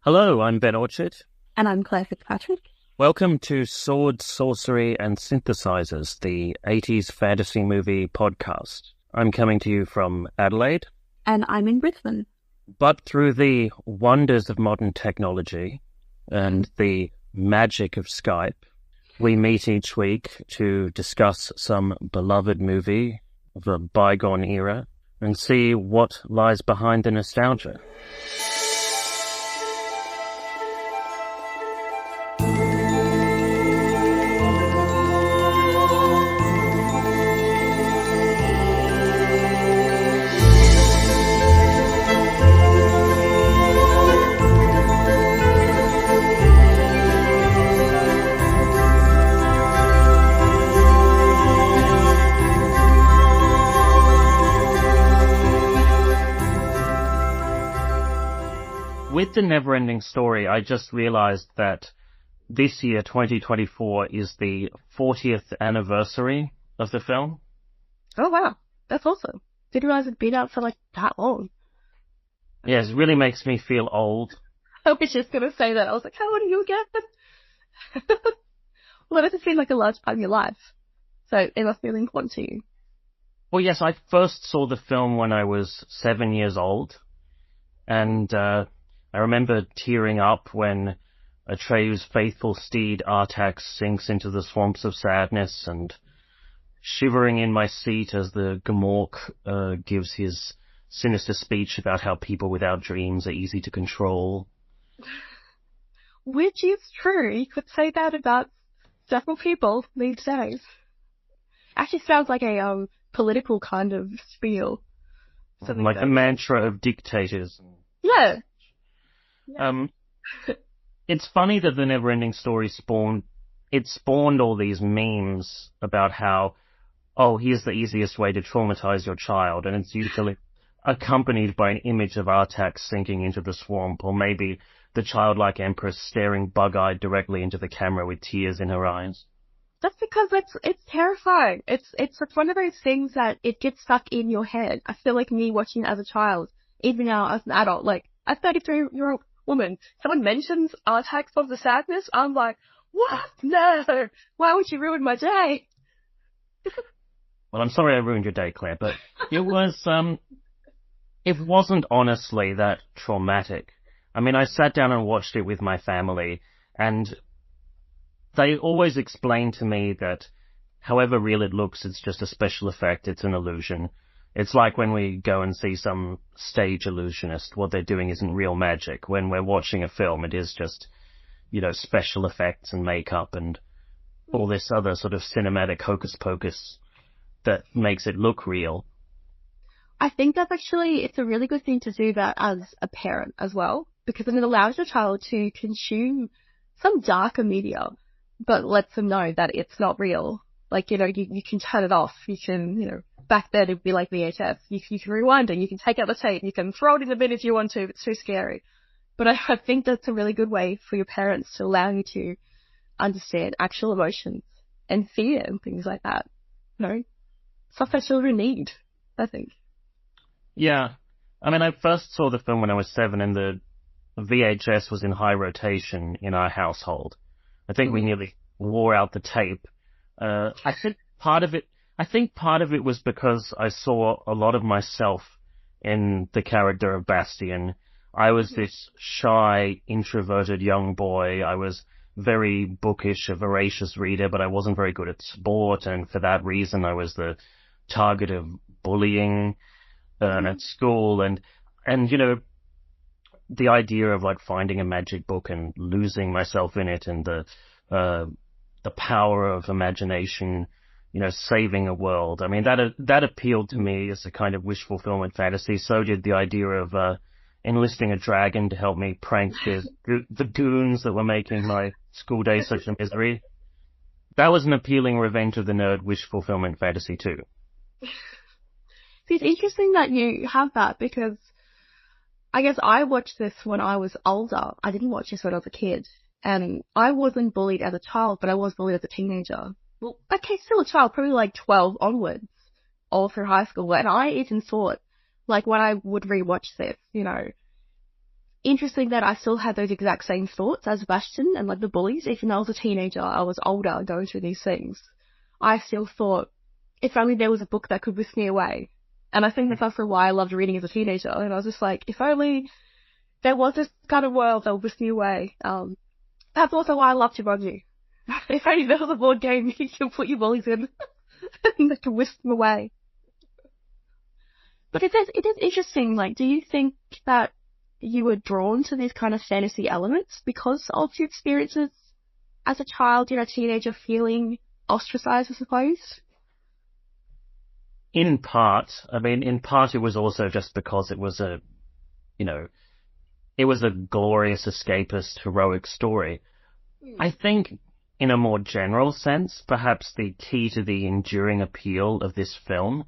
Hello, I'm Ben Orchard. And I'm Claire Fitzpatrick. Welcome to Sword, Sorcery and Synthesizers, the 80s fantasy movie podcast. I'm coming to you from Adelaide. And I'm in Brisbane. But through the wonders of modern technology and the magic of Skype, we meet each week to discuss some beloved movie of a bygone era and see what lies behind the nostalgia. With the Neverending story, I just realized that this year, 2024, is the 40th anniversary of the film. Oh, wow. That's awesome. Didn't realize it'd been out for that long. Yes, it really makes me feel old. I was just going to say that. I was like, how old are you again? Well, it doesn't seem like a large part of your life. So it must be really important to you. Well, yes, I first saw the film when I was 7 years old. And I remember tearing up when Atreyu's faithful steed Artax sinks into the swamps of sadness, and shivering in my seat as the Gamork gives his sinister speech about how people without dreams are easy to control. Which is true. You could say that about several people these days. Actually sounds like a political kind of spiel. Something like the mantra of dictators. Yeah. It's funny that the Neverending story spawned all these memes about how, here's the easiest way to traumatize your child, and it's usually accompanied by an image of Artax sinking into the swamp, or maybe the childlike empress staring bug-eyed directly into the camera with tears in her eyes. That's because it's terrifying. It's one of those things that it gets stuck in your head. I feel like me watching it as a child, even now as an adult, like a 33-year-old woman, someone mentions Artax of the Sadness, I'm like, what? No! Why would you ruin my day? Well, I'm sorry I ruined your day, Claire, but it wasn't honestly that traumatic. I mean, I sat down and watched it with my family, and they always explained to me that however real it looks, it's just a special effect, it's an illusion. It's like when we go and see some stage illusionist, what they're doing isn't real magic. When we're watching a film, it is just, special effects and makeup and all this other sort of cinematic hocus pocus that makes it look real. I think it's a really good thing to do that as a parent as well, because it allows your child to consume some darker media, but lets them know that it's not real. Like, you can turn it off. You can, back then it'd be like VHS. You can rewind it. You can take out the tape. You can throw it in the bin if you want to, if it's too scary. But I think that's a really good way for your parents to allow you to understand actual emotions and fear and things like that. Stuff that children need, I think. Yeah. I mean, I first saw the film when I was 7, and the VHS was in high rotation in our household. I think we nearly wore out the tape. I think part of it was because I saw a lot of myself in the character of Bastian. I was this shy, introverted young boy. I was very bookish, a voracious reader, but I wasn't very good at sport, and for that reason I was the target of bullying at school, and the idea of finding a magic book and losing myself in it, and the power of imagination, saving a world. I mean, that appealed to me as a kind of wish fulfillment fantasy. So did the idea of enlisting a dragon to help me prank the goons that were making my school day such a misery. That was an appealing Revenge of the Nerd wish fulfillment fantasy too. It's interesting that you have that, because I guess I watched this when I was older. I didn't watch this when I was a kid. And I wasn't bullied as a child, but I was bullied as a teenager. Well, okay, still a child, probably 12 onwards, all through high school. And I even thought, when I would rewatch this, interesting that I still had those exact same thoughts as Bastion and like the bullies. Even though I was a teenager, I was older going through these things. I still thought, if only there was a book that could whisk me away. And I think that's also why I loved reading as a teenager. And I was just like, if only there was this kind of world that would whisk me away. That's also why I loved Jumanji. If only there was a board game you could put your bullies in that could whisk them away. But it is interesting, like, do you think that you were drawn to these kind of fantasy elements because of your experiences as a child, teenager, feeling ostracized, I suppose? In part. I mean, in part it was also just because it was it was a glorious escapist heroic story. I think in a more general sense, perhaps the key to the enduring appeal of this film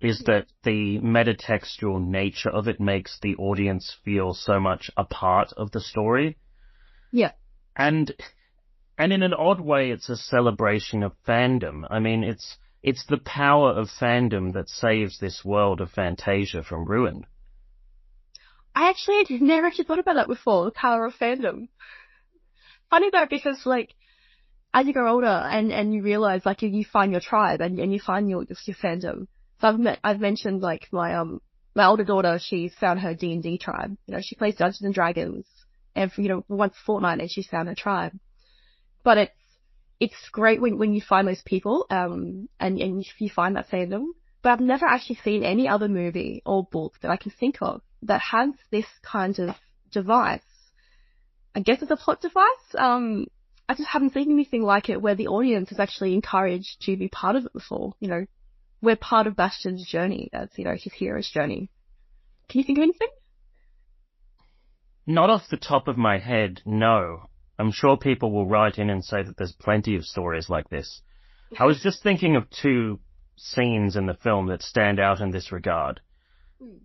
is that the metatextual nature of it makes the audience feel so much a part of the story. Yeah. And in an odd way, it's a celebration of fandom. I mean, it's the power of fandom that saves this world of Fantasia from ruin. I actually never actually thought about that before, the power of fandom. Funny though, because like, as you grow older and you realize like you find your tribe and you find your fandom. So I've mentioned like my older daughter, she's found her D&D tribe. She plays Dungeons and Dragons every, once a fortnight, and she's found her tribe. But it's great when you find those people, and you find that fandom. But I've never actually seen any other movie or book that I can think of that has this kind of device. I guess it's a plot device. I just haven't seen anything like it where the audience is actually encouraged to be part of it before. We're part of Bastion's journey, as, his hero's journey. Can you think of anything? Not off the top of my head, no. I'm sure people will write in and say that there's plenty of stories like this. I was just thinking of two scenes in the film that stand out in this regard,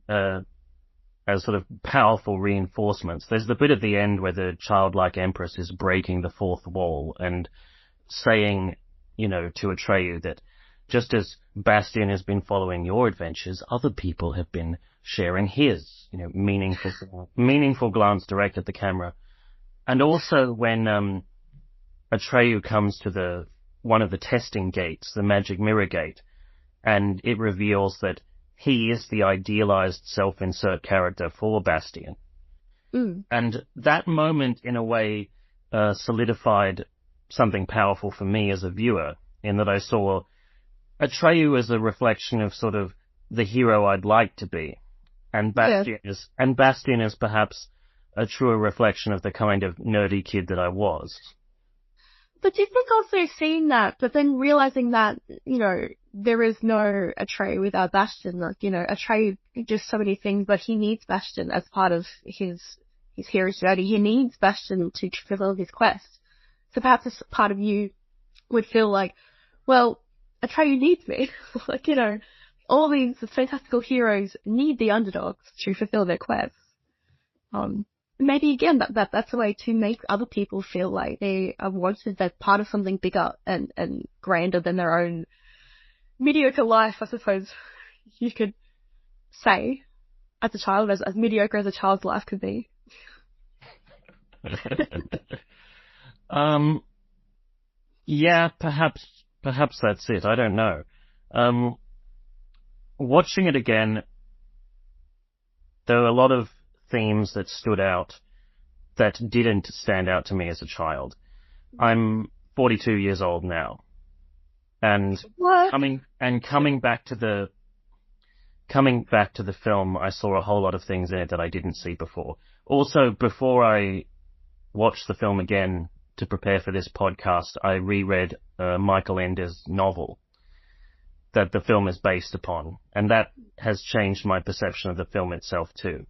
as sort of powerful reinforcements. There's the bit at the end where the childlike empress is breaking the fourth wall and saying, to Atreyu that just as Bastian has been following your adventures, other people have been sharing his, meaningful glance direct at the camera. And also when Atreyu comes to one of the testing gates, the magic mirror gate, and it reveals that he is the idealized self-insert character for Bastian. And that moment, in a way, solidified something powerful for me as a viewer, in that I saw Atreyu as a reflection of sort of the hero I'd like to be, and Bastian is perhaps a truer reflection of the kind of nerdy kid that I was. But do you think also seeing that, but then realizing that, there is no Atreyu without Bastion, like, Atreyu does so many things, but he needs Bastion as part of his hero's journey. He needs Bastion to fulfill his quest. So perhaps this part of you would feel like, well, Atreyu needs me. Like, all these fantastical heroes need the underdogs to fulfill their quests. Maybe again, that's a way to make other people feel like they are wanted, they're part of something bigger and grander than their own mediocre life, I suppose you could say, as a child, as mediocre as a child's life could be. Yeah, perhaps that's it. I don't know. Watching it again, there were a lot of themes that stood out that didn't stand out to me as a child. I'm 42 years old now, and coming back to the film, I saw a whole lot of things in it that I didn't see before. Also, before I watched the film again to prepare for this podcast, I reread Michael Ender's novel that the film is based upon, and that has changed my perception of the film itself too.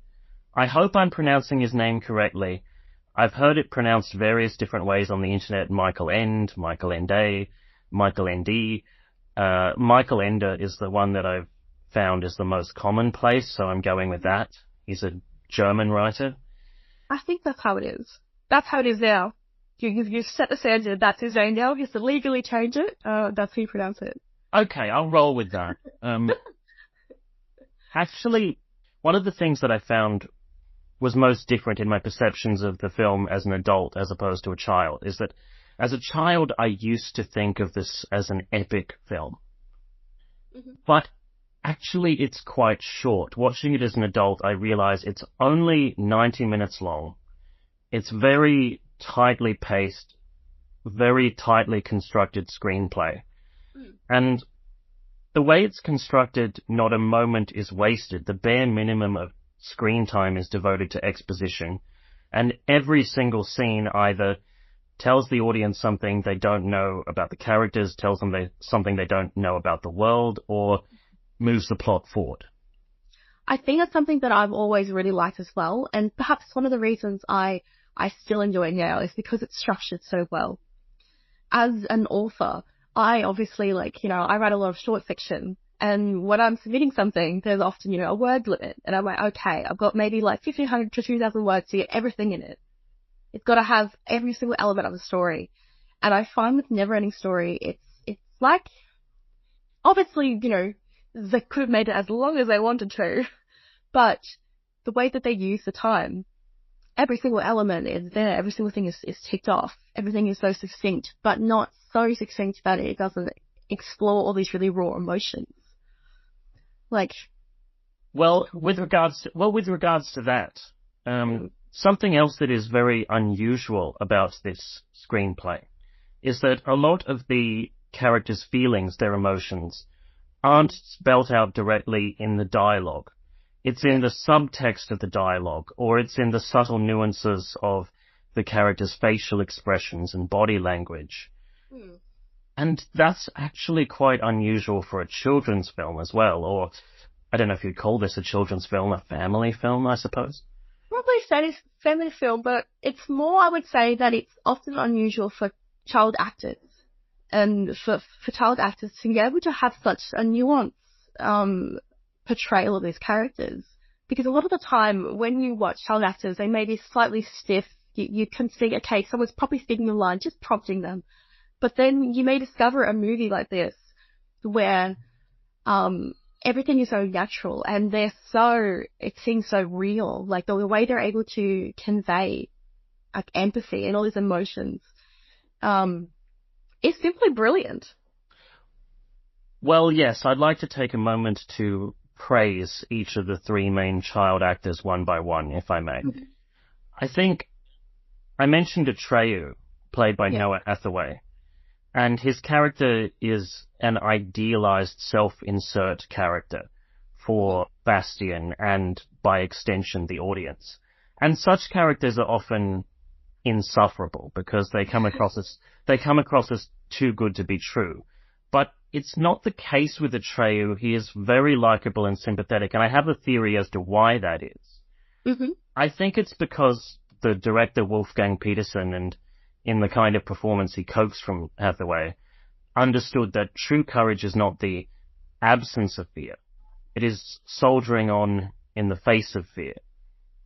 I hope I'm pronouncing his name correctly. I've heard it pronounced various different ways on the internet. Michael End, Michael Ende, Michael Nd. Michael Ender is the one that I've found is the most commonplace, so I'm going with that. He's a German writer. I think that's how it is. That's how it is now. You set the standard, that's his name now. He has to legally change it. That's how you pronounce it. Okay, I'll roll with that. Actually, one of the things that I found was most different in my perceptions of the film as an adult as opposed to a child is that as a child, I used to think of this as an epic film. Mm-hmm. But actually, it's quite short. Watching it as an adult, I realize it's only 90 minutes long. It's very tightly paced, very tightly constructed screenplay. Mm. And the way it's constructed, not a moment is wasted. The bare minimum of screen time is devoted to exposition. And every single scene either tells the audience something they don't know about the characters, tells them something they don't know about the world, or moves the plot forward. I think that's something that I've always really liked as well. And perhaps one of the reasons I still enjoy it now is because it's structured so well. As an author, I obviously I write a lot of short fiction. And when I'm submitting something, there's often, a word limit. And I'm like, okay, I've got maybe 1,500 to 2,000 words to get everything in it. It's got to have every single element of the story. And I find with Neverending Story, it's like, obviously, they could have made it as long as they wanted to, but the way that they use the time, every single element is there, every single thing is ticked off. Everything is so succinct, but not so succinct that it doesn't explore all these really raw emotions. With regards to that, something else that is very unusual about this screenplay is that a lot of the characters' feelings, their emotions, aren't spelt out directly in the dialogue. It's in the subtext of the dialogue, or it's in the subtle nuances of the characters' facial expressions and body language. Mm. And that's actually quite unusual for a children's film as well, or I don't know if you'd call this a children's film, a family film, I suppose. Probably family film, but it's more, I would say, that it's often unusual for child actors. And for child actors to be able to have such a nuanced portrayal of these characters. Because a lot of the time, when you watch child actors, they may be slightly stiff. You can see, okay, someone's probably speaking the line, just prompting them. But then you may discover a movie like this where everything is so natural and it seems so real. Like the way they're able to convey empathy and all these emotions is simply brilliant. Well, yes, I'd like to take a moment to praise each of the three main child actors one by one, if I may. Mm-hmm. I think I mentioned Atreyu, played by Noah Hathaway, and his character is an idealized self-insert character for Bastian and, by extension, the audience. And such characters are often insufferable because they come across as too good to be true. But it's not the case with Atreyu. He is very likable and sympathetic, and I have a theory as to why that is. Mm-hmm. I think it's because the director Wolfgang Petersen, and in the kind of performance he coaxed from Hathaway, understood that true courage is not the absence of fear. It is soldiering on in the face of fear.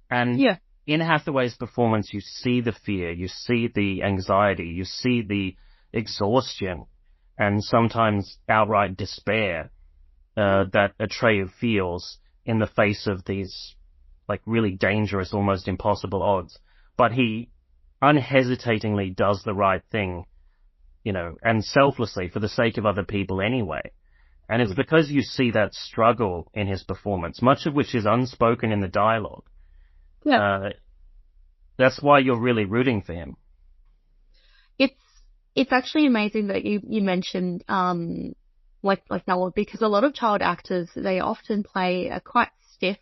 And in Hathaway's performance, you see the fear, you see the anxiety, you see the exhaustion, and sometimes outright despair that Atreyu feels in the face of these really dangerous, almost impossible odds. But he unhesitatingly does the right thing, and selflessly for the sake of other people anyway. And it's because you see that struggle in his performance, much of which is unspoken in the dialogue. Yeah. That's why you're really rooting for him. It's actually amazing that you mentioned like Noah, because a lot of child actors, they often play quite stiff.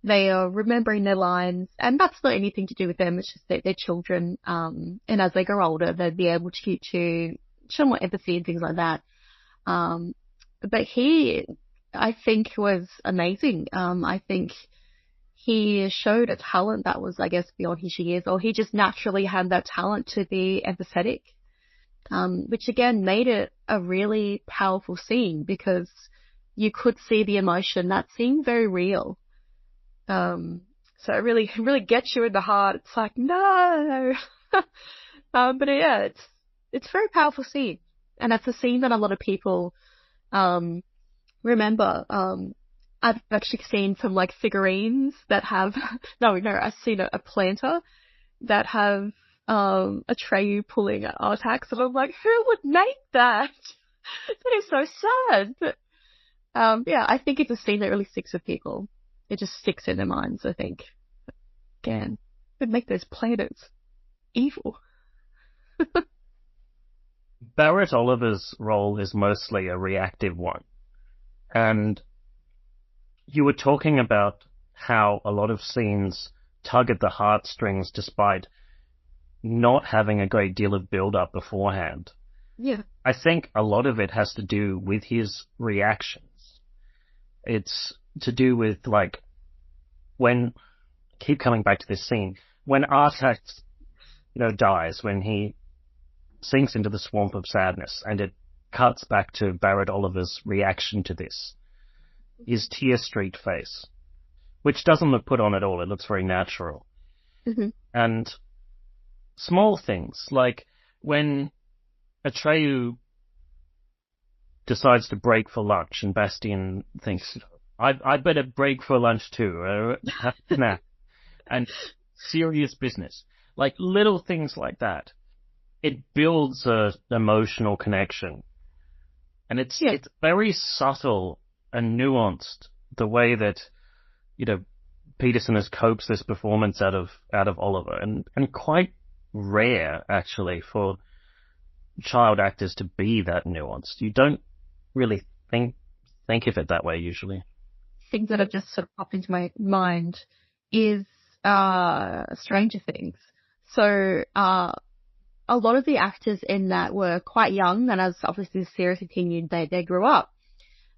They are remembering their lines, and that's not anything to do with them. It's just that they're children, and as they grow older, they'll be able to show more empathy and things like that. But he, I think, was amazing. I think he showed a talent that was, I guess, beyond his years, or he just naturally had that talent to be empathetic, which again made it a really powerful scene because you could see the emotion. That seemed very real. So it really gets you in the heart. It's like, no. But yeah, it's a very powerful scene. And it's a scene that a lot of people, remember. I've actually seen some like figurines that have, no, I've seen a planter that have Atreyu pulling Artax, and I'm like, who would make that? That is so sad. But yeah, I think it's a scene that really sticks with people. It just sticks in their minds, I think. Again, would make those planets evil. Barrett Oliver's role is mostly a reactive one. And you were talking about how a lot of scenes tug at the heartstrings despite not having a great deal of build-up beforehand. Yeah. I think a lot of it has to do with his reactions. It's to do with, like, when... keep coming back to this scene. When Artax, dies, when he sinks into the swamp of sadness, and it cuts back to Barrett Oliver's reaction to this. His tear-streaked face, which doesn't look put on at all. It looks very natural. Mm-hmm. And small things, like when Atreyu decides to break for lunch, and Bastien thinks, I'd better break for lunch too. Have a snack. And serious business. Like little things like that. It builds an emotional connection. And it's very subtle and nuanced, the way that, Peterson has coaxed this performance out of Oliver, and quite rare, actually, for child actors to be that nuanced. You don't really think of it that way, usually. Things that have just sort of popped into my mind is Stranger Things. So a lot of the actors in that were quite young, and as obviously the series continued, they grew up.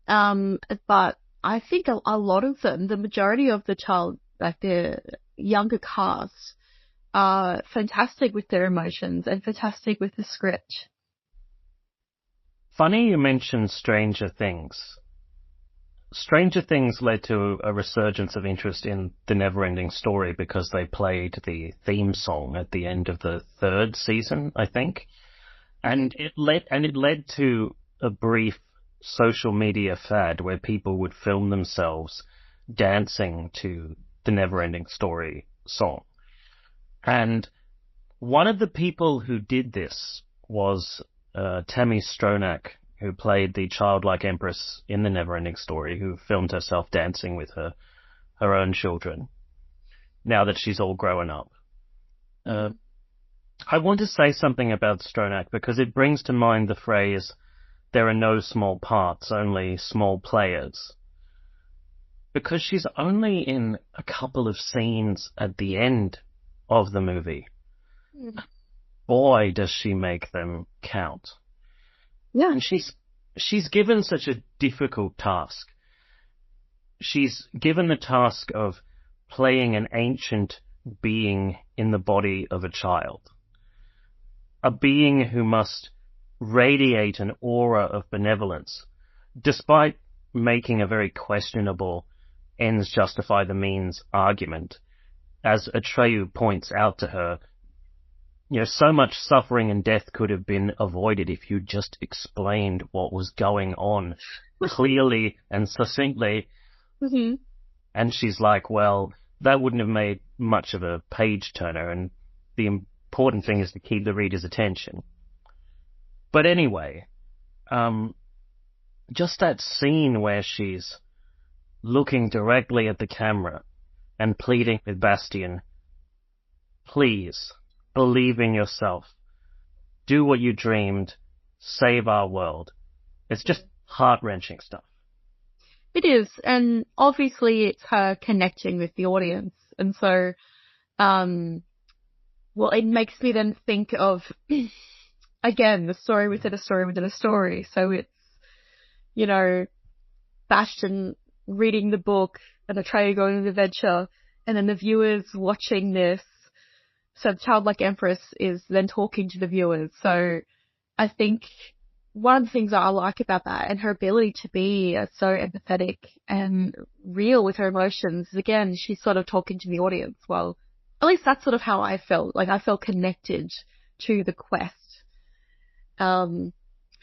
But I think a lot of them, the majority of the younger cast, are fantastic with their emotions and fantastic with the script. Funny you mentioned Stranger Things. Stranger Things led to a resurgence of interest in the Neverending Story because they played the theme song at the end of the 3rd season, I think. And it led to a brief social media fad where people would film themselves dancing to the Neverending Story song. And one of the people who did this was Tammy Stronach, who played the childlike empress in the Neverending Story, who filmed herself dancing with her own children, now that she's all grown up. I want to say something about Stronach because it brings to mind the phrase, "There are no small parts, only small players." Because she's only in a couple of scenes at the end of the movie. Boy, does she make them count. Yeah. And she's given such a difficult task. She's given the task of playing an ancient being in the body of a child. A being who must radiate an aura of benevolence, despite making a very questionable ends justify the means argument. As Atreyu points out to her, so much suffering and death could have been avoided if you just explained what was going on clearly and succinctly. Mm-hmm. And she's like, well, that wouldn't have made much of a page-turner, and the important thing is to keep the reader's attention. But anyway, just that scene where she's looking directly at the camera and pleading with Bastien, please, believe in yourself. Do what you dreamed. Save our world. It's just heart-wrenching stuff. It is, and obviously it's her connecting with the audience. And so, it makes me then think of, again, the story within a story within a story. So it's, Bastian reading the book and Atreyu going on the adventure, and then the viewers watching this. So the childlike empress is then talking to the viewers. So I think one of the things that I like about that, and her ability to be so empathetic and real with her emotions, is again, she's sort of talking to the audience. Well, at least that's sort of how I felt. Like, I felt connected to the quest.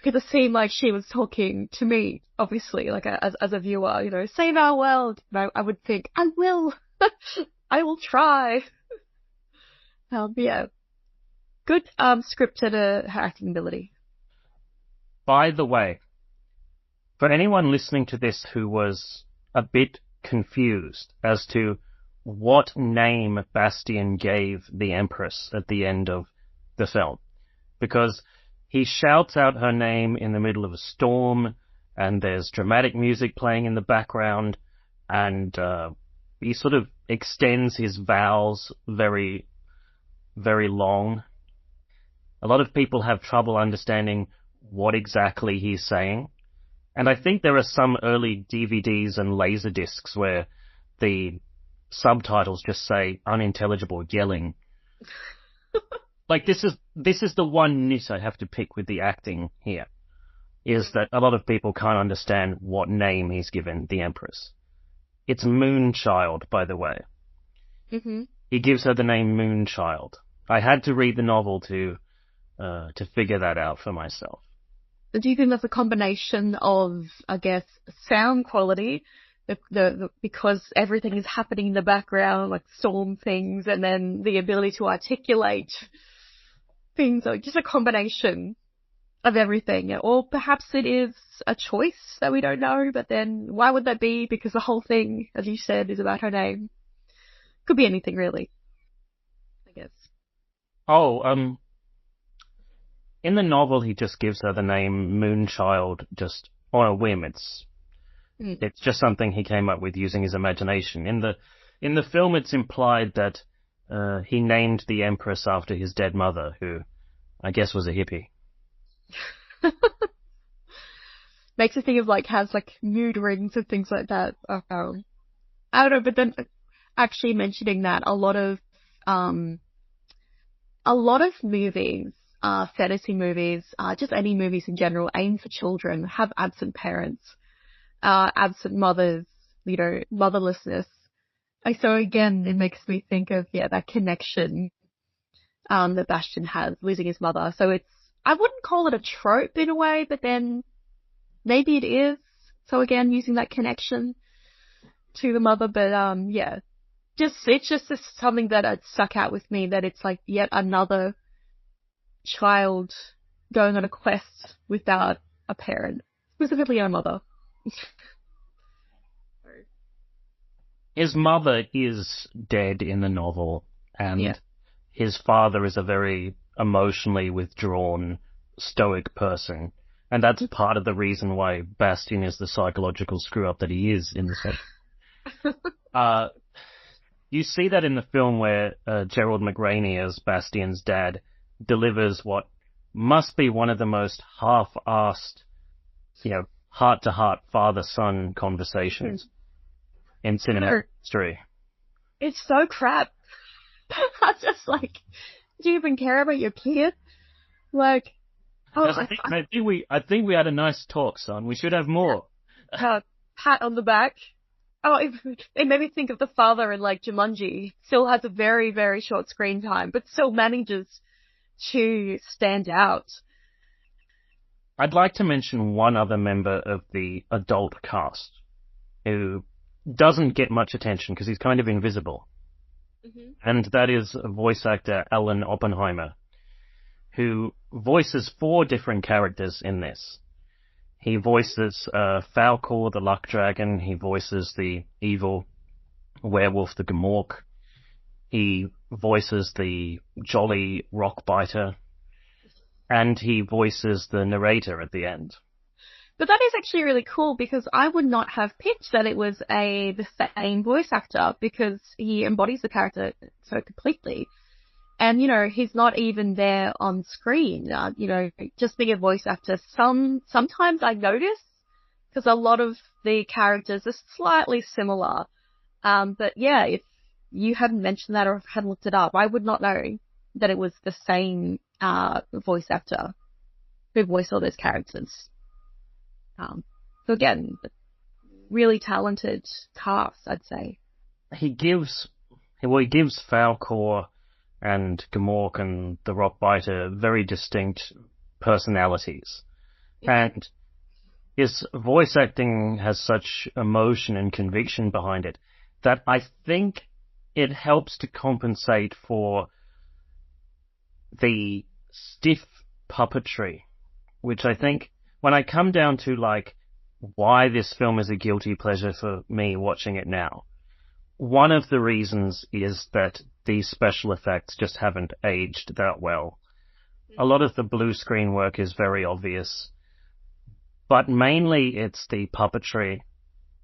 because it seemed like she was talking to me, obviously, like as a viewer, save our world. I would think, I will, I will try. Yeah, good scripted her acting ability. By the way, for anyone listening to this who was a bit confused as to what name Bastian gave the Empress at the end of the film, because he shouts out her name in the middle of a storm, and there's dramatic music playing in the background, and he sort of extends his vowels very, very long. A lot of people have trouble understanding what exactly he's saying. And I think there are some early DVDs and Laserdiscs where the subtitles just say unintelligible yelling. Like, this is the one nit I have to pick with the acting here, is that a lot of people can't understand what name he's given the Empress. It's Moonchild, by the way. Mm-hmm. He gives her the name Moonchild. I had to read the novel to figure that out for myself. Do you think that's a combination of, I guess, sound quality, because everything is happening in the background, like storm things, and then the ability to articulate things, or just a combination of everything? Or perhaps it is a choice that we don't know, but then why would that be? Because the whole thing, as you said, is about her name. Could be anything, really, I guess. Oh, in the novel, he just gives her the name Moonchild just on a whim. It's just something he came up with using his imagination. In the film, it's implied that he named the Empress after his dead mother, who I guess was a hippie. Makes you think of has mood rings and things like that. I don't know, but then actually mentioning that a lot of movies, fantasy movies, just any movies in general, aimed for children, have absent parents, absent mothers, motherlessness. So again, it makes me think of, that connection that Bastian has, losing his mother. So I wouldn't call it a trope in a way, but then maybe it is. So again, using that connection to the mother, but it's just something that stuck out with me, that it's yet another child going on a quest without a parent, specifically a mother. His mother is dead in the novel, and his father is a very emotionally withdrawn, stoic person, and that's part of the reason why Bastian is the psychological screw-up that he is in this film. You see that in the film where Gerald McRaney, as Bastian's dad, delivers what must be one of the most half-assed, heart-to-heart father-son conversations in cinema history. It's so crap. I'm just do you even care about your kid? I think we had a nice talk, son. We should have more. Pat on the back. Oh, it made me think of the father in Jumanji. Still has a very, very short screen time, but still manages to stand out. I'd like to mention one other member of the adult cast who doesn't get much attention because he's kind of invisible. Mm-hmm. And that is voice actor Alan Oppenheimer, who voices 4 different characters in this. He voices Falkor, the luck dragon. He voices the evil werewolf, the Gamork. He voices the jolly rockbiter. And he voices the narrator at the end. But that is actually really cool, because I would not have picked that it was the same voice actor, because he embodies the character so completely. And, he's not even there on screen. Just being a voice actor, sometimes I notice, because a lot of the characters are slightly similar. But yeah, if you hadn't mentioned that or hadn't looked it up, I would not know that it was the same voice actor who voiced all those characters. So again, really talented cast, I'd say. He gives Falkor and Gamork and the Rockbiter very distinct personalities. And his voice acting has such emotion and conviction behind it that I think it helps to compensate for the stiff puppetry, which I think when I come down to like why this film is a guilty pleasure for me watching it now, one of the reasons is that these special effects just haven't aged that well. A lot of the blue screen work is very obvious, but mainly it's the puppetry.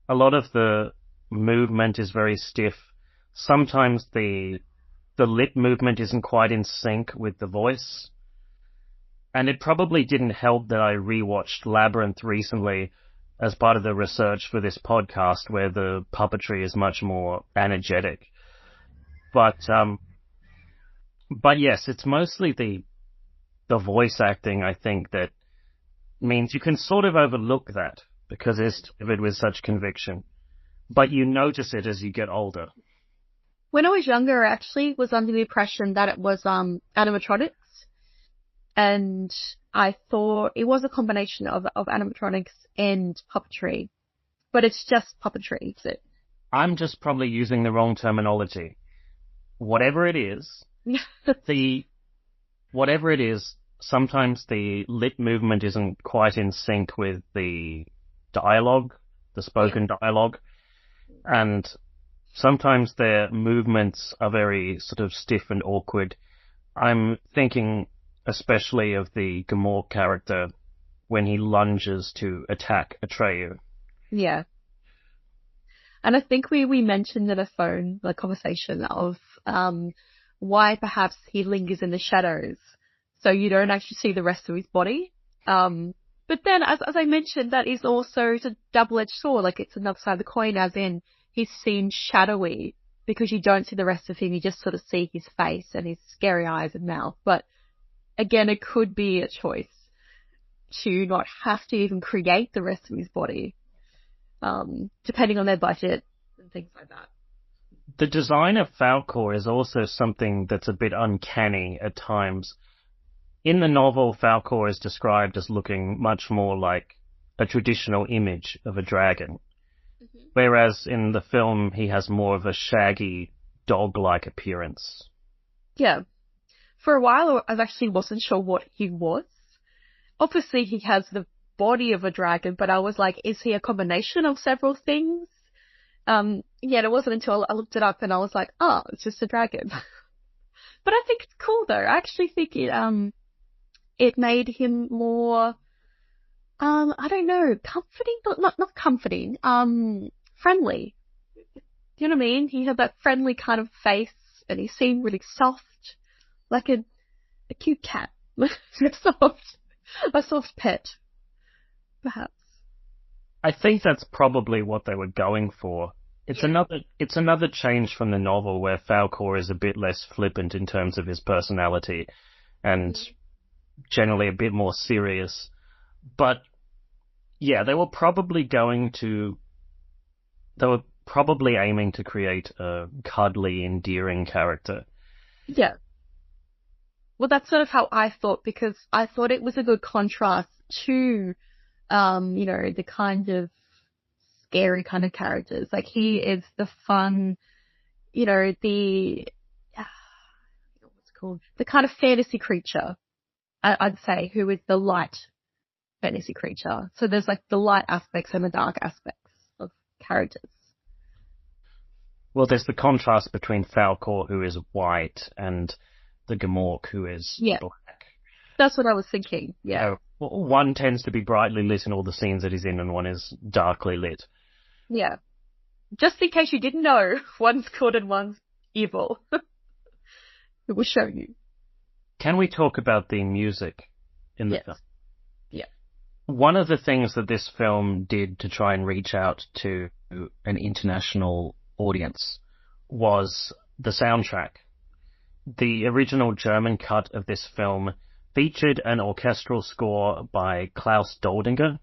A lot of the movement is very stiff. Sometimes the lip movement isn't quite in sync with the voice. And it probably didn't help that I rewatched Labyrinth recently as part of the research for this podcast, where the puppetry is much more energetic. But yes, it's mostly the voice acting, I think, that means you can sort of overlook that because it's delivered with such conviction. But you notice it as you get older. When I was younger, I actually was under the impression that it was animatronics. And I thought it was a combination of animatronics and puppetry. But it's just puppetry, is it? I'm just probably using the wrong terminology. Whatever it is, sometimes the lip movement isn't quite in sync with the dialogue, the spoken dialogue. And sometimes their movements are very sort of stiff and awkward. I'm thinking especially of the Gamork character when he lunges to attack Atreyu. Yeah. And I think we mentioned in a phone conversation of why perhaps he lingers in the shadows, so you don't actually see the rest of his body. But then, as I mentioned, that is also a double-edged sword. Like, it's another side of the coin, as in he's seen shadowy because you don't see the rest of him. You just sort of see his face and his scary eyes and mouth. But again, it could be a choice to not have to even create the rest of his body, depending on their budget and things like that. The design of Falkor is also something that's a bit uncanny at times. In the novel, Falkor is described as looking much more like a traditional image of a dragon, whereas in the film he has more of a shaggy, dog-like appearance. Yeah. For a while, I actually wasn't sure what he was. Obviously, he has the body of a dragon, but I was like, is he a combination of several things? Yeah, it wasn't until I looked it up and I was like, oh, it's just a dragon. But I think it's cool, though. I actually think it made him more, I don't know, comforting? Not comforting, friendly. Do you know what I mean? He had that friendly kind of face and he seemed really soft. Like a cute cat. a soft pet, perhaps. I think that's probably what they were going for. It's another change from the novel where Falkor is a bit less flippant in terms of his personality and generally a bit more serious. But yeah, they were probably aiming to create a cuddly, endearing character. Yeah. Well, that's sort of how I thought, because I thought it was a good contrast to, the kind of scary kind of characters. Like, he is the fun, the kind of fantasy creature, I'd say, who is the light fantasy creature. So there's like the light aspects and the dark aspects of characters. Well, there's the contrast between Falkor, who is white, and the Gamork, who is black. That's what I was thinking, yeah. One tends to be brightly lit in all the scenes that he's in, and one is darkly lit. Yeah. Just in case you didn't know, one's good and one's evil. It will show you. Can we talk about the music in the film? Yeah. One of the things that this film did to try and reach out to an international audience was the soundtrack. The original German cut of this film featured an orchestral score by Klaus Doldinger.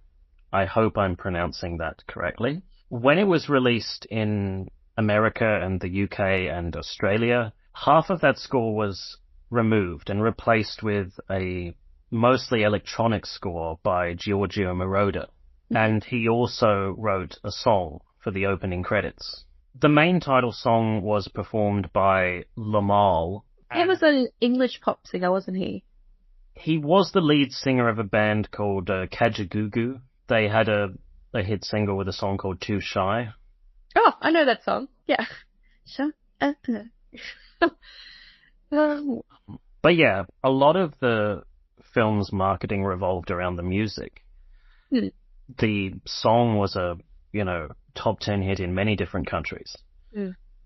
I hope I'm pronouncing that correctly. When it was released in America and the UK and Australia, half of that score was removed and replaced with a mostly electronic score by Giorgio Moroder, and he also wrote a song for the opening credits. The main title song was performed by Lamal. He was an English pop singer, wasn't he? He was the lead singer of a band called Kajagoogoo. They had a hit single with a song called Too Shy. Oh, I know that song. Yeah. Sure. But yeah, a lot of the film's marketing revolved around the music. The song was a, top 10 hit in many different countries.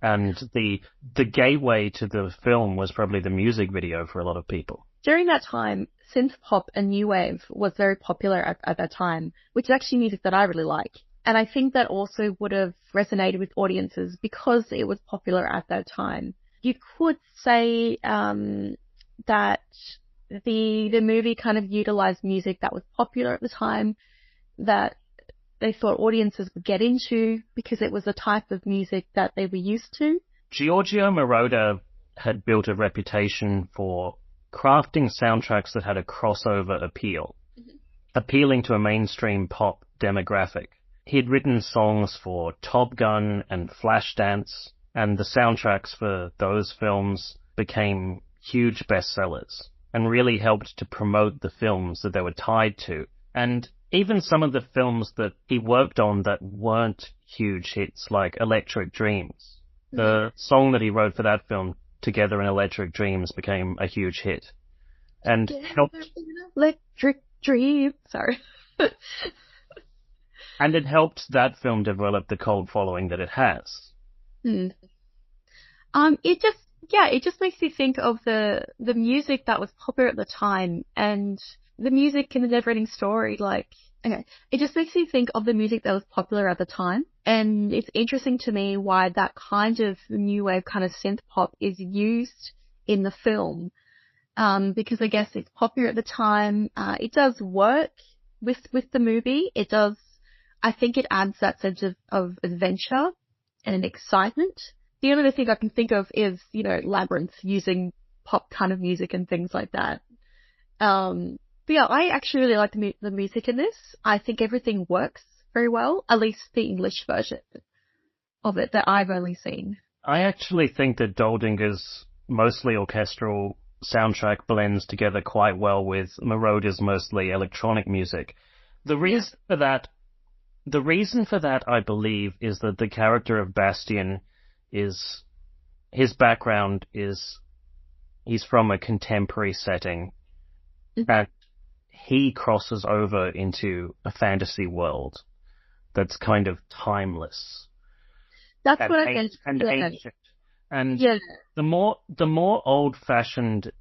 And the gateway to the film was probably the music video for a lot of people. During that time, synth pop and new wave was very popular at that time, which is actually music that I really like. And I think that also would have resonated with audiences because it was popular at that time. You could say that the movie kind of utilized music that was popular at the time, that they thought audiences would get into because it was a type of music that they were used to. Giorgio Moroder had built a reputation for crafting soundtracks that had a crossover appeal, appealing to a mainstream pop demographic. He'd written songs for Top Gun and Flashdance, and the soundtracks for those films became huge bestsellers and really helped to promote the films that they were tied to. And even some of the films that he worked on that weren't huge hits, like Electric Dreams. The song that he wrote for that film, Together in Electric Dreams, became a huge hit. And helped... Electric Dreams. Sorry. And it helped that film develop the cult following that it has. It just makes me think of the music that was popular at the time and the music in the Neverending story. It just makes me think of the music that was popular at the time. And it's interesting to me why that kind of new wave kind of synth pop is used in the film. Because I guess it's popular at the time. It does work with the movie. It does. I think it adds that sense of adventure and excitement. The only other thing I can think of is, Labyrinth using pop kind of music and things like that. But yeah, I actually really like the music in this. I think everything works very well, at least the English version of it that I've only seen. I actually think that Doldinger's mostly orchestral soundtrack blends together quite well with Moroder's mostly electronic music. The reason for that, I believe, is that the character of Bastien his background is, he's from a contemporary setting, and he crosses over into a fantasy world that's kind of timeless. That's what I meant. And ancient. And the more old-fashioned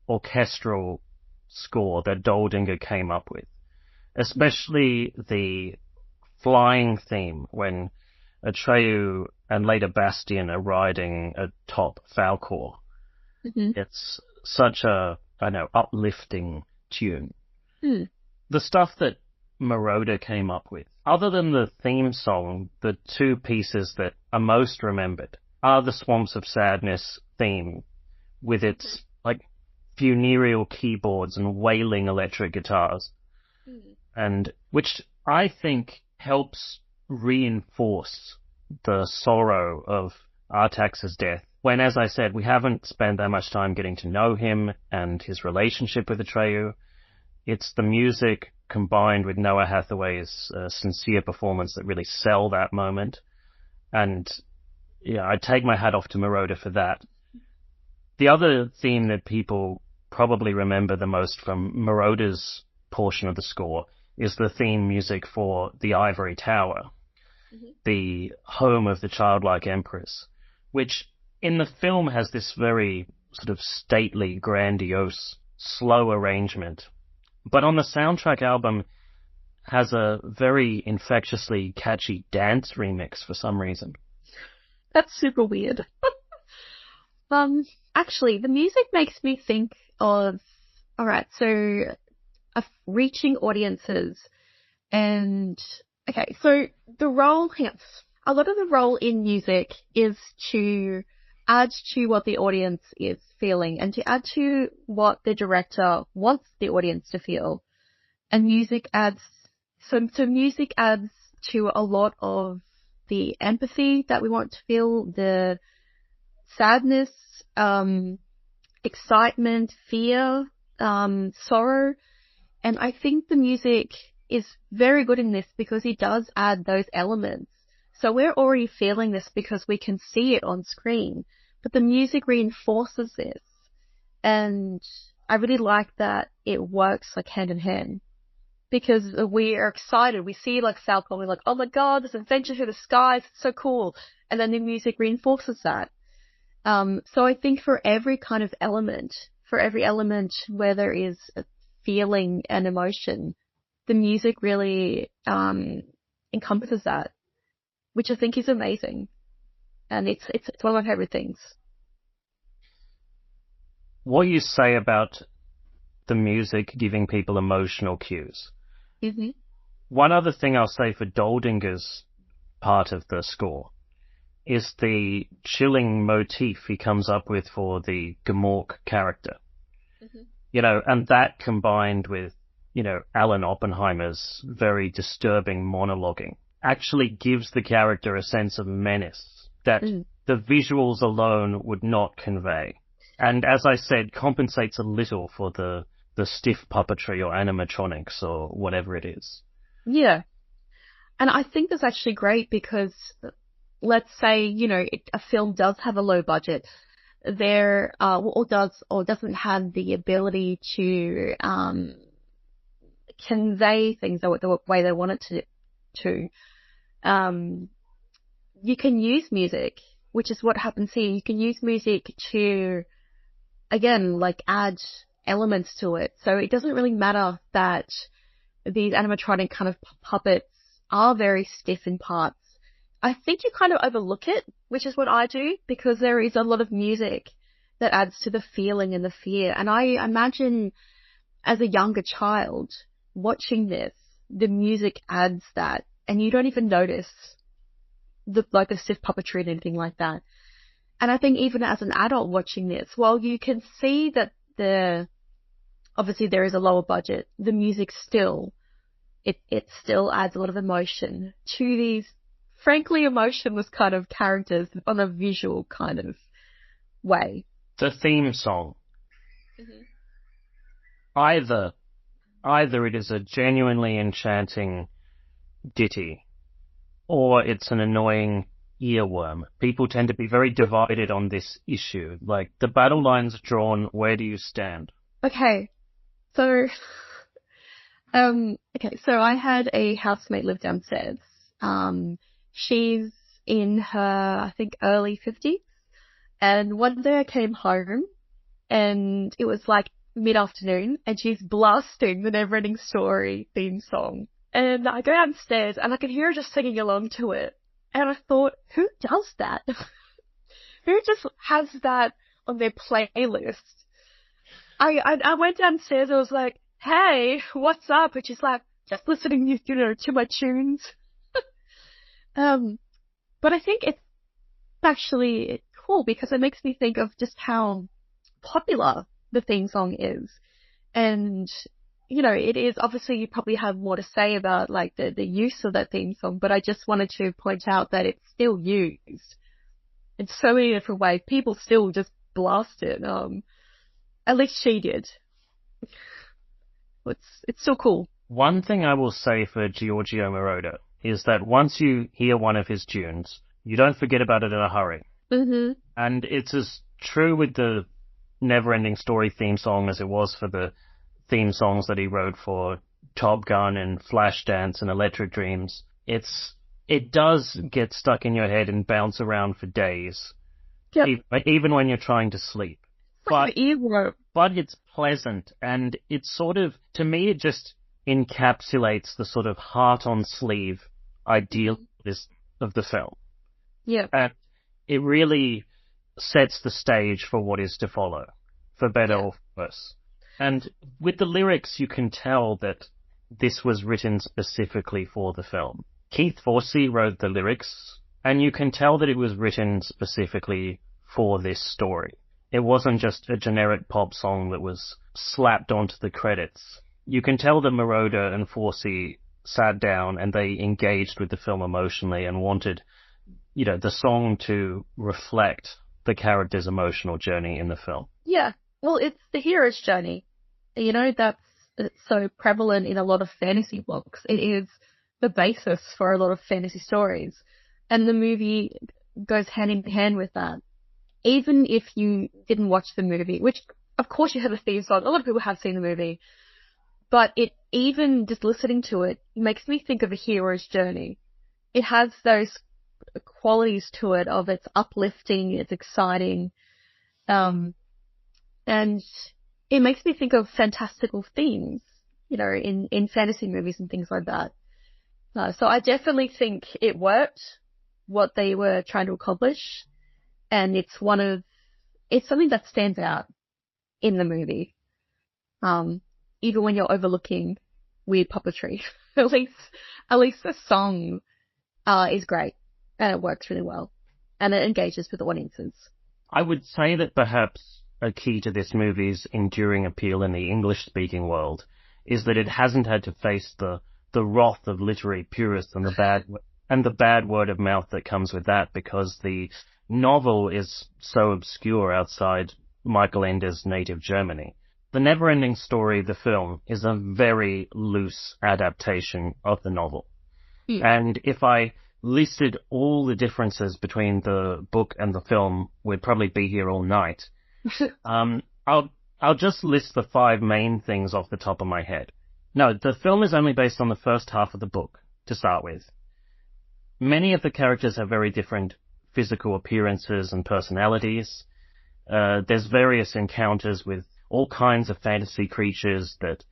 orchestral score that Doldinger came up with, especially the flying theme when Atreyu and later Bastien are riding atop Falkor. It's such a, uplifting tune. The stuff that Moroder came up with, other than the theme song, the two pieces that are most remembered are the Swamps of Sadness theme with its funereal keyboards and wailing electric guitars, and which I think helps reinforce the sorrow of Artax's death, when, as I said, we haven't spent that much time getting to know him and his relationship with Atreyu. It's the music combined with Noah Hathaway's sincere performance that really sell that moment. And yeah, I take my hat off to Moroder for that. The other theme that people probably remember the most from Moroder's portion of the score is the theme music for the Ivory Tower, the home of the childlike empress, which in the film has this very sort of stately, grandiose, slow arrangement, but on the soundtrack album has a very infectiously catchy dance remix for some reason. That's super weird. Actually, the music makes me think of, of reaching audiences. And, so a lot of the role in music is to add to what the audience is feeling and to add to what the director wants the audience to feel. And music adds to a lot of the empathy that we want to feel, the sadness, excitement, fear, sorrow. And I think the music is very good in this because it does add those elements. So we're already feeling this because we can see it on screen, but the music reinforces this. And I really like that it works like hand in hand because we are excited. We see like South Pole, we're like, oh my God, this adventure through the skies, it's so cool. And then the music reinforces that. So I think for every kind of element, where there is a feeling and emotion, the music really encompasses that, which I think is amazing. And it's one of my favorite things. What you say about the music giving people emotional cues. Mm-hmm. One other thing I'll say for Doldinger's part of the score is the chilling motif he comes up with for the Gamork character. Mm-hmm. And that combined with, Alan Oppenheimer's very disturbing monologuing actually gives the character a sense of menace that the visuals alone would not convey. And as I said, compensates a little for the stiff puppetry or animatronics or whatever it is. Yeah. And I think that's actually great because let's say, a film does have a low budget there, or doesn't have the ability to convey things the way they want it to. You can use music, which is what happens here. You can use music to, again, add elements to it. So it doesn't really matter that these animatronic kind of puppets are very stiff in parts. I think you kind of overlook it, which is what I do, because there is a lot of music that adds to the feeling and the fear. And I imagine as a younger child watching this, the music adds that, and you don't even notice the stiff puppetry and anything like that. And I think even as an adult watching this, while you can see that obviously there is a lower budget, the music still, it still adds a lot of emotion to these frankly emotionless kind of characters on a visual kind of way. The theme song. Mm-hmm. Either it is a genuinely enchanting ditty, or it's an annoying earworm. People tend to be very divided on this issue. The battle lines drawn, where do you stand? Okay. So I had a housemate live downstairs. She's in her, I think, early 50s. And one day I came home and it was mid-afternoon and she's blasting the Neverending Story theme song. And I go downstairs and I could hear her just singing along to it. And I thought, who does that? Who just has that on their playlist? I went downstairs and I was like, hey, what's up? And she's like, just listening, to my tunes. But I think it's actually cool because it makes me think of just how popular the theme song is. And, it is, obviously you probably have more to say about the use of that theme song, but I just wanted to point out that it's still used in so many different ways. People still just blast it. At least she did. It's still cool. One thing I will say for Giorgio Moroder is that once you hear one of his tunes, you don't forget about it in a hurry. Mm-hmm. And it's as true with the Neverending Story theme song as it was for the theme songs that he wrote for Top Gun and Flashdance and Electric Dreams. It does get stuck in your head and bounce around for days, yep. even when you're trying to sleep. But it's pleasant, and it's sort of, to me, it just encapsulates the sort of heart-on-sleeve ideal of the film. Yeah. And it really sets the stage for what is to follow, for better or for worse. And with the lyrics, you can tell that this was written specifically for the film. Keith Forsey wrote the lyrics, and you can tell that it was written specifically for this story. It wasn't just a generic pop song that was slapped onto the credits. You can tell that Moroder and Forsey sat down and they engaged with the film emotionally and wanted, the song to reflect the character's emotional journey in the film. Yeah. Well, it's the hero's journey. That's so prevalent in a lot of fantasy books. It is the basis for a lot of fantasy stories. And the movie goes hand in hand with that. Even if you didn't watch the movie, which of course you have a theme song. A lot of people have seen the movie. But even just listening to it makes me think of a hero's journey. It has those qualities to it of it's uplifting, it's exciting, and it makes me think of fantastical themes, in fantasy movies and things like that. So I definitely think it worked, what they were trying to accomplish, and it's something that stands out in the movie. Even when you're overlooking weird puppetry, at least the song is great and it works really well and it engages with the audiences. I would say that perhaps a key to this movie's enduring appeal in the English-speaking world is that it hasn't had to face the wrath of literary purists and the bad word of mouth that comes with that, because the novel is so obscure outside Michael Ende's native Germany. The Neverending Story, the film, is a very loose adaptation of the novel. And if I listed all the differences between the book and the film, we'd probably be here all night. I'll just list the 5 main things off the top of my head. No, the film is only based on the first half of the book, to start with. Many of the characters have very different physical appearances and personalities. There's various encounters with all kinds of fantasy creatures that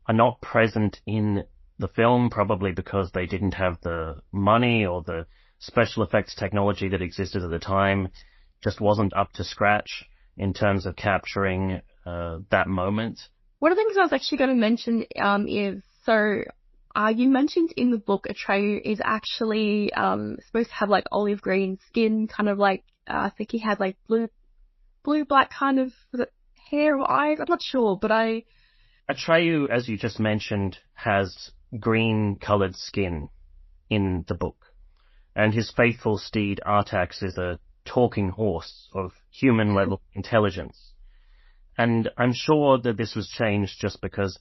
are not present in the film, probably because they didn't have the money or the special effects technology that existed at the time just wasn't up to scratch in terms of capturing that moment. One of the things I was actually going to mention is, you mentioned in the book Atreyu is actually supposed to have like olive green skin, kind of like, I think he had like blue-black kind of hair or eyes. I'm not sure, but Atreyu, as you just mentioned, has green-coloured skin in the book, and his faithful steed Artax is a talking horse of human-level intelligence. And I'm sure that this was changed just because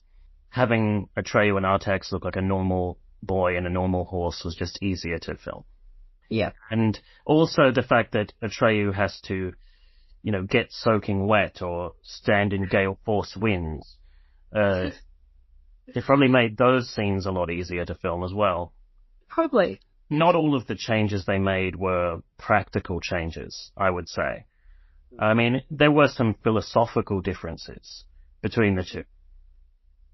having Atreyu and Artax look like a normal boy and a normal horse was just easier to film. Yeah. And also the fact that Atreyu has to get soaking wet or stand in gale force winds. It probably made those scenes a lot easier to film as well. Probably. Not all of the changes they made were practical changes, I would say. I mean, there were some philosophical differences between the two.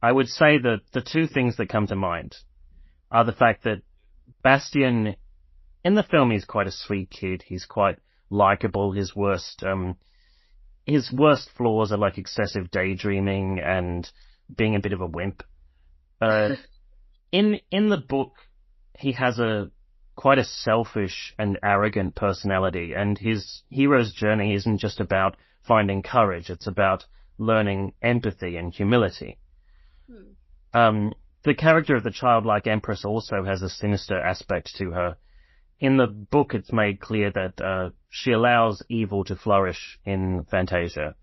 I would say that the 2 things that come to mind are the fact that Bastian, in the film, he's quite a sweet kid. He's quite likable. His worst flaws are like excessive daydreaming and being a bit of a wimp. In the book, he has quite a selfish and arrogant personality, and his hero's journey isn't just about finding courage, it's about learning empathy and humility. The character of the childlike empress also has a sinister aspect to her. In the book, it's made clear that she allows evil to flourish in Fantasia.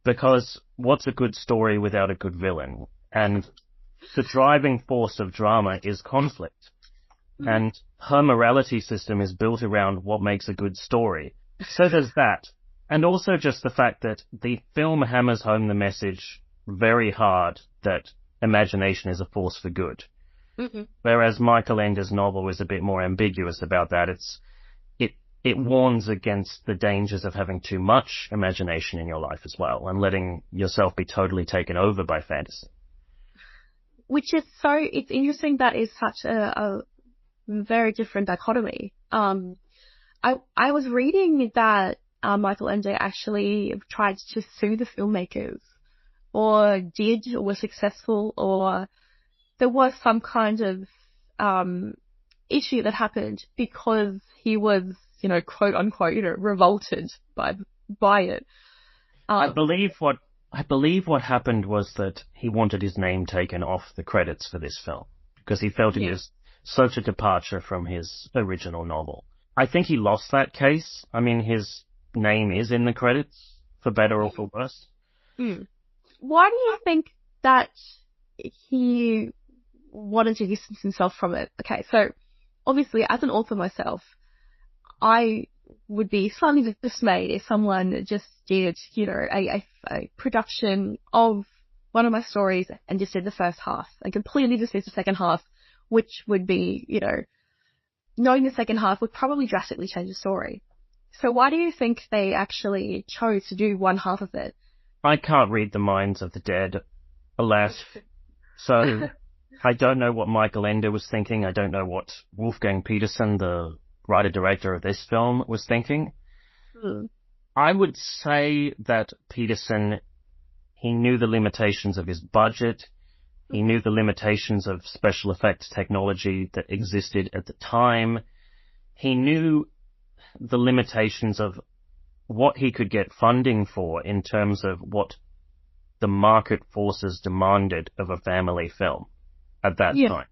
Because what's a good story without a good villain? And the driving force of drama is conflict. And her morality system is built around what makes a good story. So there's that. And also just the fact that the film hammers home the message very hard that imagination is a force for good. Mm-hmm. Whereas Michael Ende's novel is a bit more ambiguous about that. It warns against the dangers of having too much imagination in your life as well, and letting yourself be totally taken over by fantasy. Which is it's interesting that is such a very different dichotomy. I was reading that Michael Ende actually tried to sue the filmmakers, or was successful, or there was some kind of issue that happened because he was quote unquote, revolted by it. I believe what happened was that he wanted his name taken off the credits for this film because he felt it was such a departure from his original novel. I think he lost that case. I mean, his name is in the credits, for better or for worse. Why do you think that he wanted to distance himself from it? Okay, so obviously, as an author myself, I would be slightly dismayed if someone just did, a production of one of my stories and just did the first half and completely dismissed the second half, which would be, knowing the second half would probably drastically change the story. So why do you think they actually chose to do one half of it? I can't read the minds of the dead, alas. So I don't know what Michael Ende was thinking. I don't know what Wolfgang Petersen, the writer-director of this film, was thinking. I would say that Petersen, he knew the limitations of his budget. He knew the limitations of special effects technology that existed at the time. He knew the limitations of what he could get funding for in terms of what the market forces demanded of a family film at that time.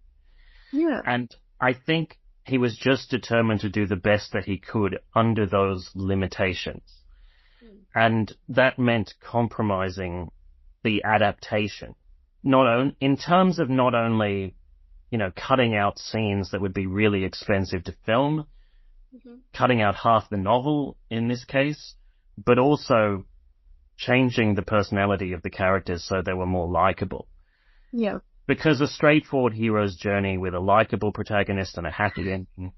Yeah. And I think he was just determined to do the best that he could under those limitations. And that meant compromising the adaptation. In terms of not only, cutting out scenes that would be really expensive to film, cutting out half the novel in this case, but also changing the personality of the characters so they were more likable. Yeah. Because a straightforward hero's journey with a likable protagonist and a happy ending,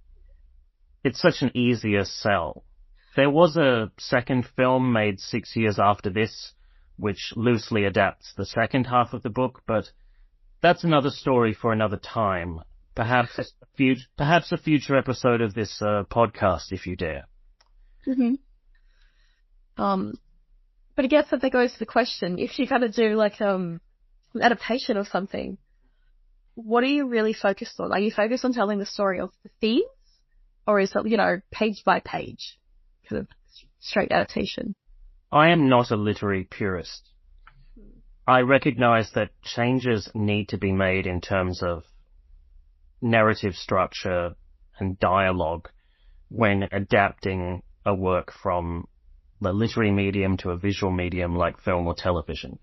it's such an easier sell. There was a second film made 6 years after this, which loosely adapts the second half of the book, but that's another story for another time. Perhaps a future episode of this podcast, if you dare. But I guess that goes to the question, if you're going to do an adaptation of something, what are you really focused on? Are you focused on telling the story of the themes? Or is it, page by page, kind of straight adaptation? I am not a literary purist. I recognize that changes need to be made in terms of narrative structure and dialogue when adapting a work from the literary medium to a visual medium like film or television.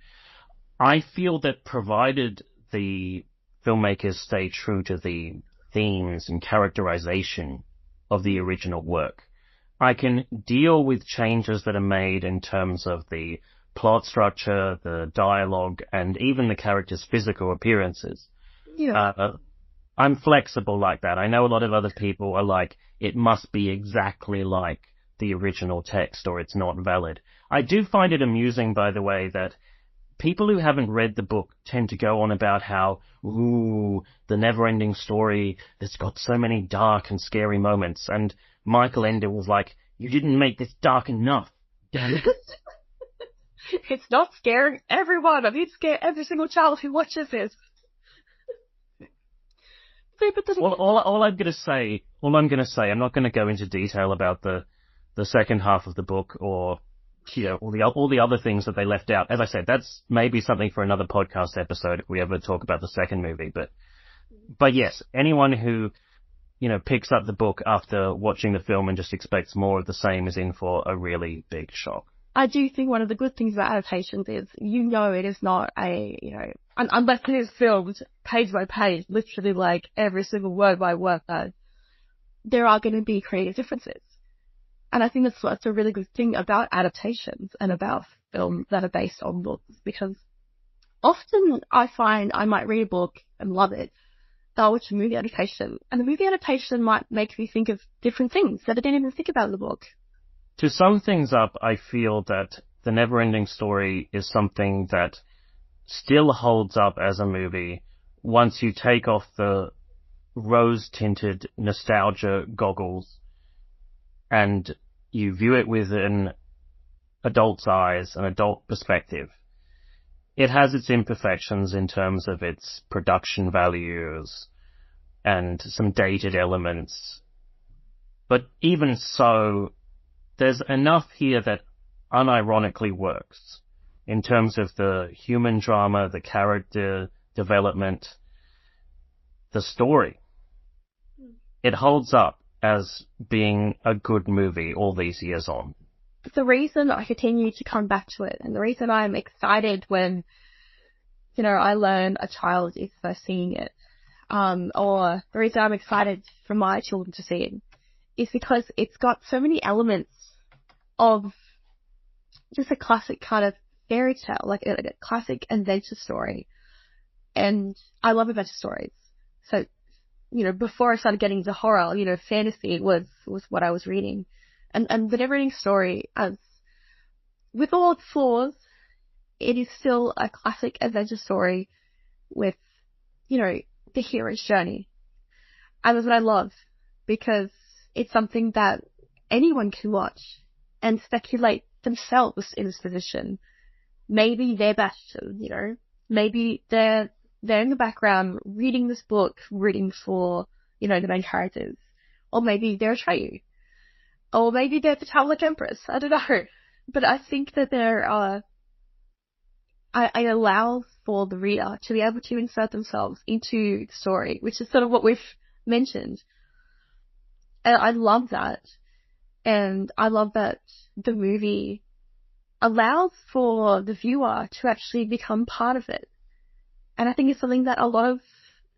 I feel that provided the filmmakers stay true to the themes and characterization of the original work, I can deal with changes that are made in terms of the plot structure, the dialogue, and even the characters' physical appearances. I'm flexible like that. I know a lot of other people are like, it must be exactly like the original text or it's not valid. I do find it amusing, by the way, that people who haven't read the book tend to go on about how, the Neverending story, it's got so many dark and scary moments. And Michael Ende was like, you didn't make this dark enough. It's not scaring everyone. I mean, it's scaring every single child who watches this. Well, all I'm going to say, I'm not going to go into detail about the second half of the book or, all the other things that they left out. As I said, that's maybe something for another podcast episode if we ever talk about the second movie. But yes, anyone who, picks up the book after watching the film and just expects more of the same is in for a really big shock. I do think one of the good things about adaptations is, it is not unless it is filmed page by page, literally like every single word by word, there are going to be creative differences. And I think that's a really good thing about adaptations and about films that are based on books, because often I find I might read a book and love it, then I'll watch a movie adaptation, and the movie adaptation might make me think of different things that I didn't even think about in the book. To sum things up, I feel that The Neverending Story is something that still holds up as a movie once you take off the rose-tinted nostalgia goggles and you view it with an adult's eyes, an adult perspective. It has its imperfections in terms of its production values and some dated elements. But even so, there's enough here that unironically works in terms of the human drama, the character development, the story. It holds up as being a good movie all these years on. The reason I continue to come back to it, and the reason I'm excited when, I learn a child is first seeing it, or the reason I'm excited for my children to see it, is because it's got so many elements of just a classic kind of fairy tale, like a classic adventure story. And I love adventure stories. So, before I started getting into horror, fantasy was what I was reading. And the Neverending story, as with all its flaws, it is still a classic adventure story with, the hero's journey. And that's what I love, because it's something that anyone can watch and speculate themselves in this position. Maybe they're Bastion, maybe they're in the background reading this book, rooting for, the main characters. Or maybe they're Atreyu. Or maybe they're the Tablet Empress. I don't know. But I think that I allow for the reader to be able to insert themselves into the story, which is sort of what we've mentioned. And I love that. And I love that the movie allows for the viewer to actually become part of it. And I think it's something that a lot of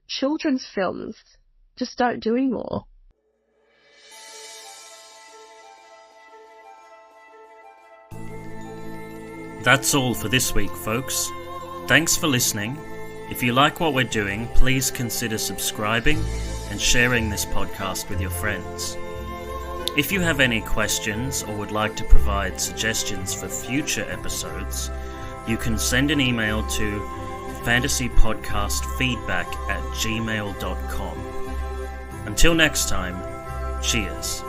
children's films just don't do anymore. That's all for this week, folks. Thanks for listening. If you like what we're doing, please consider subscribing and sharing this podcast with your friends. If you have any questions or would like to provide suggestions for future episodes, you can send an email to fantasypodcastfeedback@gmail.com. Until next time, cheers.